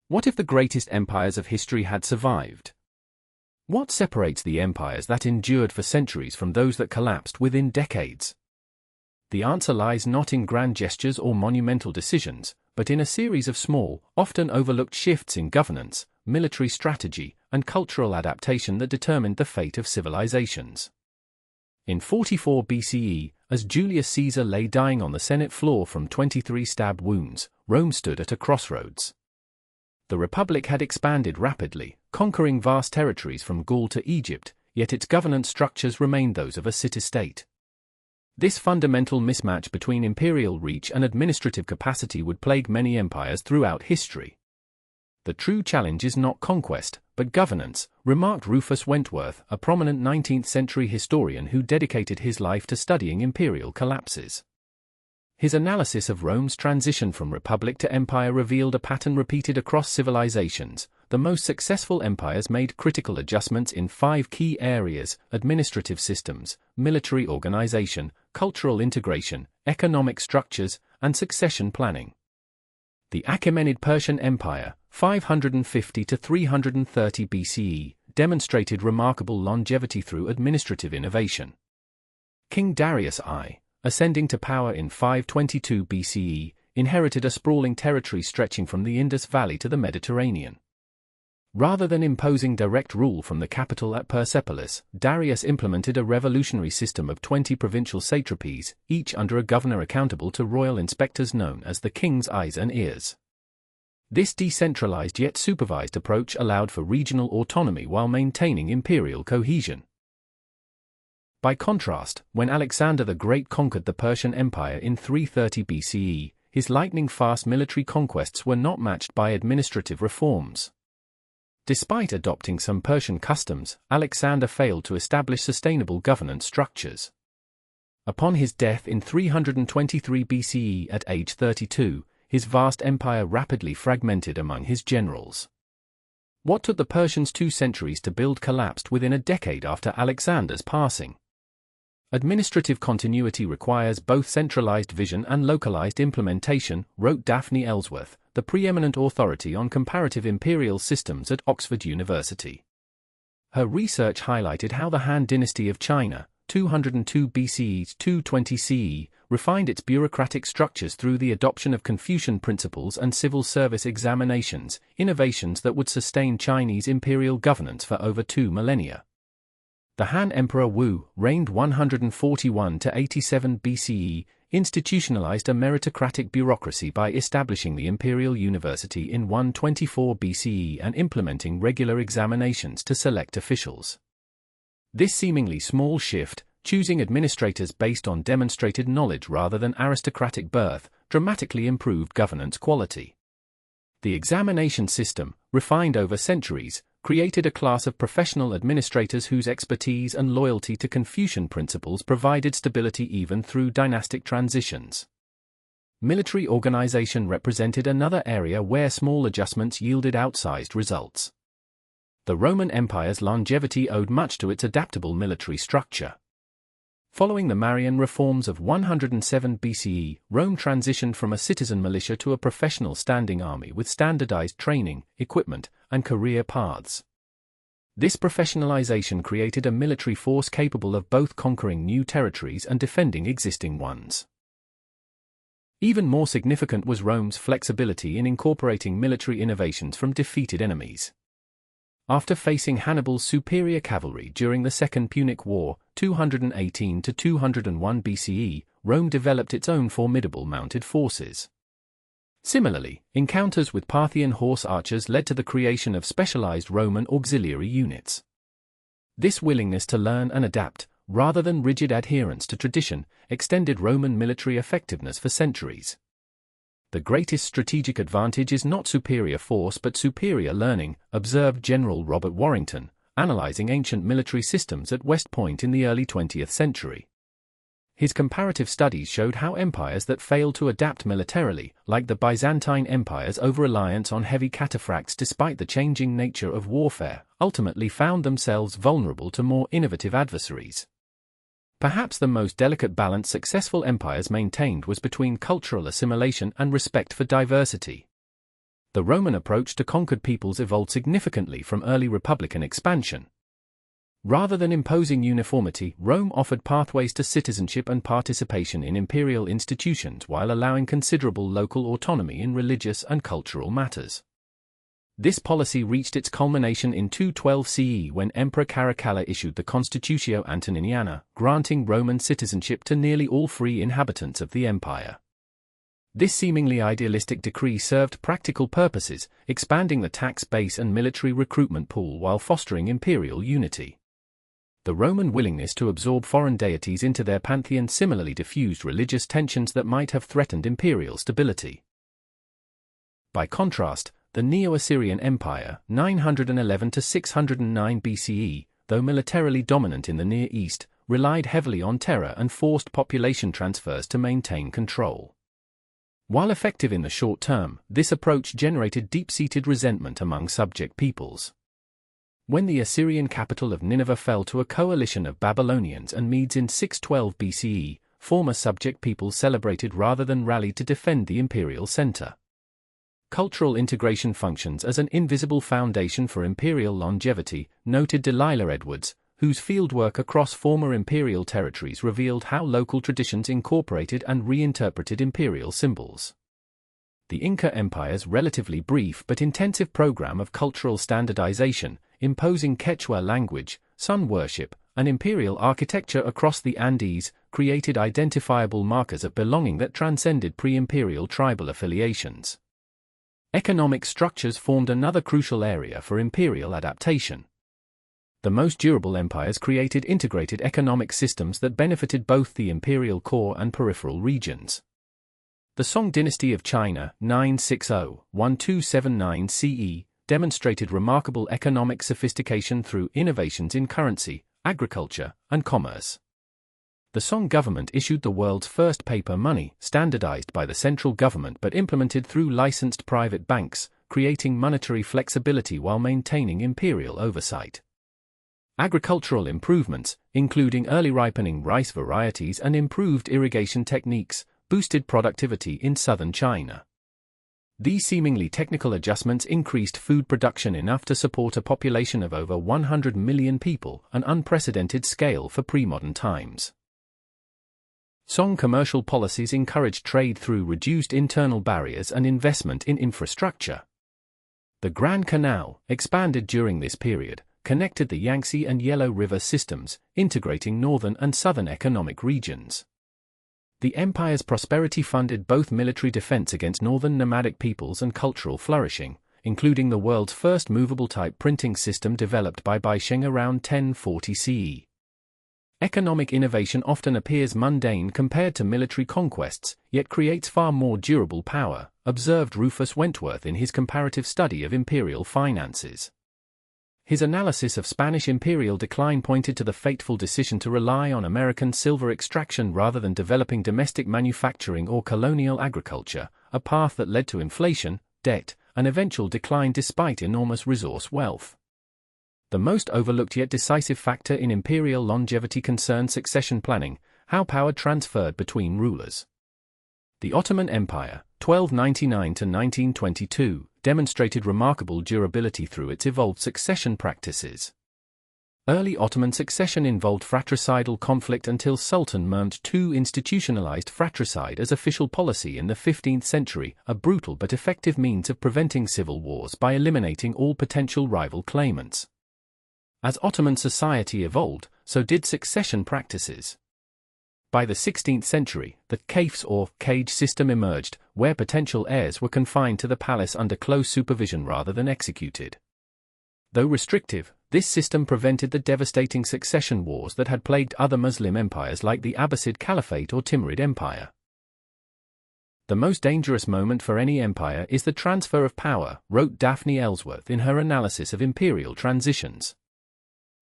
What if the greatest empires of history had survived? What separates the empires that endured for centuries from those that collapsed within decades? The answer lies not in grand gestures or monumental decisions, but in a series of small, often overlooked shifts in governance, military strategy, and cultural adaptation that determined the fate of civilizations. In 44 BCE, as Julius Caesar lay dying on the Senate floor from 23 stab wounds, Rome stood at a crossroads. The Republic had expanded rapidly, conquering vast territories from Gaul to Egypt, yet its governance structures remained those of a city-state. This fundamental mismatch between imperial reach and administrative capacity would plague many empires throughout history. The true challenge is not conquest, but governance, remarked Rufus Wentworth, a prominent 19th-century historian who dedicated his life to studying imperial collapses. His analysis of Rome's transition from republic to empire revealed a pattern repeated across civilizations. The most successful empires made critical adjustments in 5 key areas: administrative systems, military organization, cultural integration, economic structures, and succession planning. The Achaemenid Persian Empire, 550 to 330 BCE, demonstrated remarkable longevity through administrative innovation. King Darius I, ascending to power in 522 BCE, inherited a sprawling territory stretching from the Indus Valley to the Mediterranean. Rather than imposing direct rule from the capital at Persepolis, Darius implemented a revolutionary system of 20 provincial satrapies, each under a governor accountable to royal inspectors known as the king's eyes and ears. This decentralized yet supervised approach allowed for regional autonomy while maintaining imperial cohesion. By contrast, when Alexander the Great conquered the Persian Empire in 330 BCE, his lightning-fast military conquests were not matched by administrative reforms. Despite adopting some Persian customs, Alexander failed to establish sustainable governance structures. Upon his death in 323 BCE at age 32, his vast empire rapidly fragmented among his generals. What took the Persians 2 centuries to build collapsed within a decade after Alexander's passing. Administrative continuity requires both centralized vision and localized implementation, wrote Daphne Ellsworth, the preeminent authority on comparative imperial systems at Oxford University. Her research highlighted how the Han dynasty of China, 202 BCE to 220 CE, refined its bureaucratic structures through the adoption of Confucian principles and civil service examinations, innovations that would sustain Chinese imperial governance for over 2 millennia. The Han Emperor Wu, reigned 141 to 87 BCE, institutionalized a meritocratic bureaucracy by establishing the Imperial University in 124 BCE and implementing regular examinations to select officials. This seemingly small shift, choosing administrators based on demonstrated knowledge rather than aristocratic birth, dramatically improved governance quality. The examination system, refined over centuries, created a class of professional administrators whose expertise and loyalty to Confucian principles provided stability even through dynastic transitions. Military organization represented another area where small adjustments yielded outsized results. The Roman Empire's longevity owed much to its adaptable military structure. Following the Marian reforms of 107 BCE, Rome transitioned from a citizen militia to a professional standing army with standardized training, equipment, and career paths. This professionalization created a military force capable of both conquering new territories and defending existing ones. Even more significant was Rome's flexibility in incorporating military innovations from defeated enemies. After facing Hannibal's superior cavalry during the Second Punic War, 218 to 201 BCE, Rome developed its own formidable mounted forces. Similarly, encounters with Parthian horse archers led to the creation of specialized Roman auxiliary units. This willingness to learn and adapt, rather than rigid adherence to tradition, extended Roman military effectiveness for centuries. The greatest strategic advantage is not superior force but superior learning, observed General Robert Warrington, analyzing ancient military systems at West Point in the early 20th century. His comparative studies showed how empires that failed to adapt militarily, like the Byzantine Empire's over-reliance on heavy cataphracts despite the changing nature of warfare, ultimately found themselves vulnerable to more innovative adversaries. Perhaps the most delicate balance successful empires maintained was between cultural assimilation and respect for diversity. The Roman approach to conquered peoples evolved significantly from early republican expansion. Rather than imposing uniformity, Rome offered pathways to citizenship and participation in imperial institutions while allowing considerable local autonomy in religious and cultural matters. This policy reached its culmination in 212 CE when Emperor Caracalla issued the Constitutio Antoniniana, granting Roman citizenship to nearly all free inhabitants of the empire. This seemingly idealistic decree served practical purposes, expanding the tax base and military recruitment pool while fostering imperial unity. The Roman willingness to absorb foreign deities into their pantheon similarly diffused religious tensions that might have threatened imperial stability. By contrast, the Neo-Assyrian Empire, 911 to 609 BCE, though militarily dominant in the Near East, relied heavily on terror and forced population transfers to maintain control. While effective in the short term, this approach generated deep-seated resentment among subject peoples. When the Assyrian capital of Nineveh fell to a coalition of Babylonians and Medes in 612 BCE, former subject peoples celebrated rather than rallied to defend the imperial center. Cultural integration functions as an invisible foundation for imperial longevity, noted Delilah Edwards, whose fieldwork across former imperial territories revealed how local traditions incorporated and reinterpreted imperial symbols. The Inca Empire's relatively brief but intensive program of cultural standardization, imposing Quechua language, sun worship, and imperial architecture across the Andes, created identifiable markers of belonging that transcended pre-imperial tribal affiliations. Economic structures formed another crucial area for imperial adaptation. The most durable empires created integrated economic systems that benefited both the imperial core and peripheral regions. The Song dynasty of China, 960–1279 CE, demonstrated remarkable economic sophistication through innovations in currency, agriculture, and commerce. The Song government issued the world's first paper money, standardized by the central government but implemented through licensed private banks, creating monetary flexibility while maintaining imperial oversight. Agricultural improvements, including early ripening rice varieties and improved irrigation techniques, boosted productivity in southern China. These seemingly technical adjustments increased food production enough to support a population of over 100 million people, an unprecedented scale for pre-modern times. Song commercial policies encouraged trade through reduced internal barriers and investment in infrastructure. The Grand Canal, expanded during this period, connected the Yangtze and Yellow River systems, integrating northern and southern economic regions. The empire's prosperity funded both military defense against northern nomadic peoples and cultural flourishing, including the world's first movable-type printing system developed by Baisheng around 1040 CE. Economic innovation often appears mundane compared to military conquests, yet creates far more durable power, observed Rufus Wentworth in his comparative study of imperial finances. His analysis of Spanish imperial decline pointed to the fateful decision to rely on American silver extraction rather than developing domestic manufacturing or colonial agriculture, a path that led to inflation, debt, and eventual decline despite enormous resource wealth. The most overlooked yet decisive factor in imperial longevity concerned succession planning, how power transferred between rulers. The Ottoman Empire, 1299–1922, demonstrated remarkable durability through its evolved succession practices. Early Ottoman succession involved fratricidal conflict until Sultan Mehmed II institutionalized fratricide as official policy in the 15th century, a brutal but effective means of preventing civil wars by eliminating all potential rival claimants. As Ottoman society evolved, so did succession practices. By the 16th century, the kafes or cage system emerged, where potential heirs were confined to the palace under close supervision rather than executed. Though restrictive, this system prevented the devastating succession wars that had plagued other Muslim empires like the Abbasid Caliphate or Timurid Empire. The most dangerous moment for any empire is the transfer of power, wrote Daphne Ellsworth in her analysis of imperial transitions.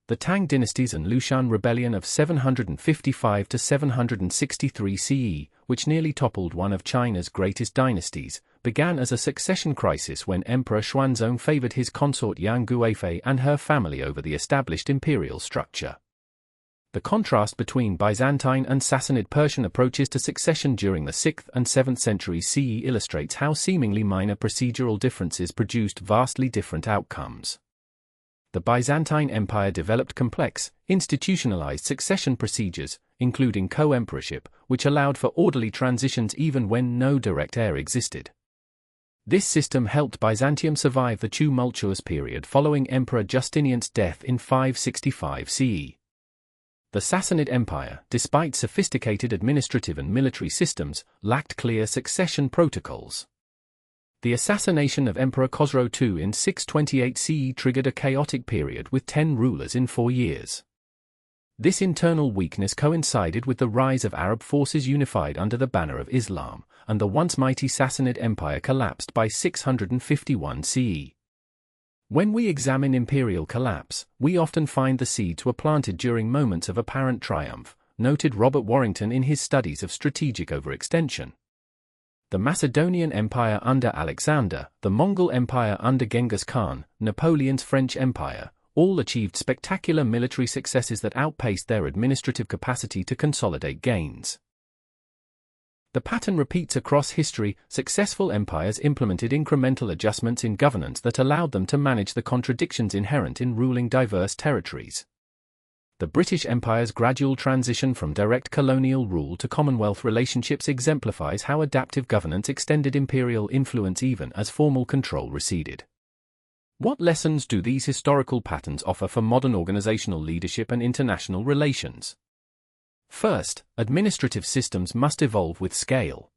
The Tang dynasties and Lushan rebellion of 755 to 763 CE, which nearly toppled one of China's greatest dynasties, began as a succession crisis when Emperor Xuanzong favored his consort Yang Guifei and her family over the established imperial structure. The contrast between Byzantine and Sassanid Persian approaches to succession during the 6th and 7th centuries CE illustrates how seemingly minor procedural differences produced vastly different outcomes. The Byzantine Empire developed complex, institutionalized succession procedures, including co-emperorship, which allowed for orderly transitions even when no direct heir existed. This system helped Byzantium survive the tumultuous period following Emperor Justinian's death in 565 CE. The Sassanid Empire, despite sophisticated administrative and military systems, lacked clear succession protocols. The assassination of Emperor Khosrow II in 628 CE triggered a chaotic period with 10 rulers in 4 years. This internal weakness coincided with the rise of Arab forces unified under the banner of Islam, and the once mighty Sassanid Empire collapsed by 651 CE. When we examine imperial collapse, we often find the seeds were planted during moments of apparent triumph, noted Robert Warrington in his studies of strategic overextension. The Macedonian Empire under Alexander, the Mongol Empire under Genghis Khan, Napoleon's French Empire, all achieved spectacular military successes that outpaced their administrative capacity to consolidate gains. The pattern repeats across history. Successful empires implemented incremental adjustments in governance that allowed them to manage the contradictions inherent in ruling diverse territories. The British Empire's gradual transition from direct colonial rule to Commonwealth relationships exemplifies how adaptive governance extended imperial influence even as formal control receded. What lessons do these historical patterns offer for modern organizational leadership and international relations? First, administrative systems must evolve with scale.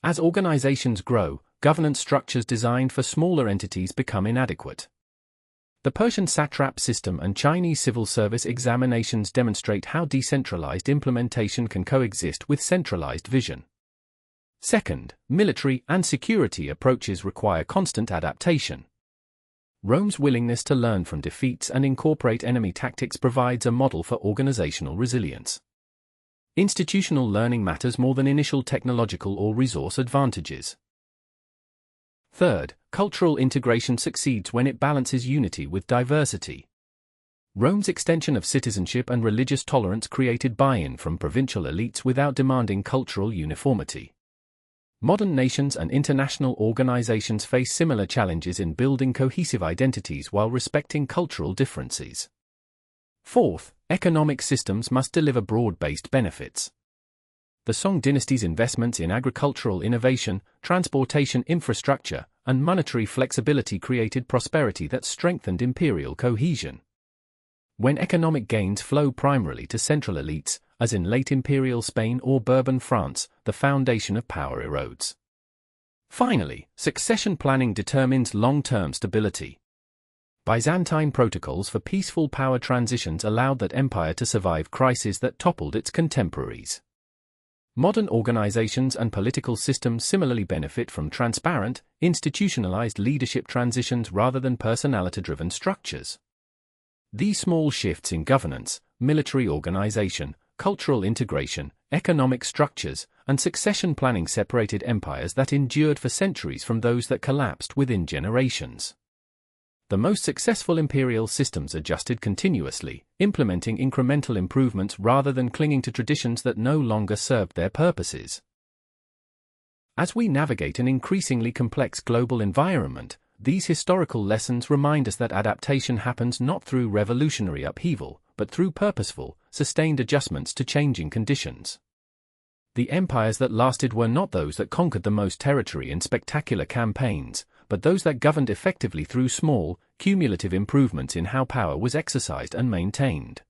As organizations grow, governance structures designed for smaller entities become inadequate. The Persian satrap system and Chinese civil service examinations demonstrate how decentralized implementation can coexist with centralized vision. Second, military and security approaches require constant adaptation. Rome's willingness to learn from defeats and incorporate enemy tactics provides a model for organizational resilience. Institutional learning matters more than initial technological or resource advantages. Third, cultural integration succeeds when it balances unity with diversity. Rome's extension of citizenship and religious tolerance created buy-in from provincial elites without demanding cultural uniformity. Modern nations and international organizations face similar challenges in building cohesive identities while respecting cultural differences. Fourth, economic systems must deliver broad-based benefits. The Song dynasty's investments in agricultural innovation, transportation infrastructure, and monetary flexibility created prosperity that strengthened imperial cohesion. When economic gains flow primarily to central elites, as in late imperial Spain or Bourbon France, the foundation of power erodes. Finally, succession planning determines long-term stability. Byzantine protocols for peaceful power transitions allowed that empire to survive crises that toppled its contemporaries. Modern organizations and political systems similarly benefit from transparent, institutionalized leadership transitions rather than personality-driven structures. These small shifts in governance, military organization, cultural integration, economic structures, and succession planning separated empires that endured for centuries from those that collapsed within generations. The most successful imperial systems adjusted continuously, implementing incremental improvements rather than clinging to traditions that no longer served their purposes. As we navigate an increasingly complex global environment, these historical lessons remind us that adaptation happens not through revolutionary upheaval, but through purposeful, sustained adjustments to changing conditions. The empires that lasted were not those that conquered the most territory in spectacular campaigns, but those that governed effectively through small, cumulative improvements in how power was exercised and maintained.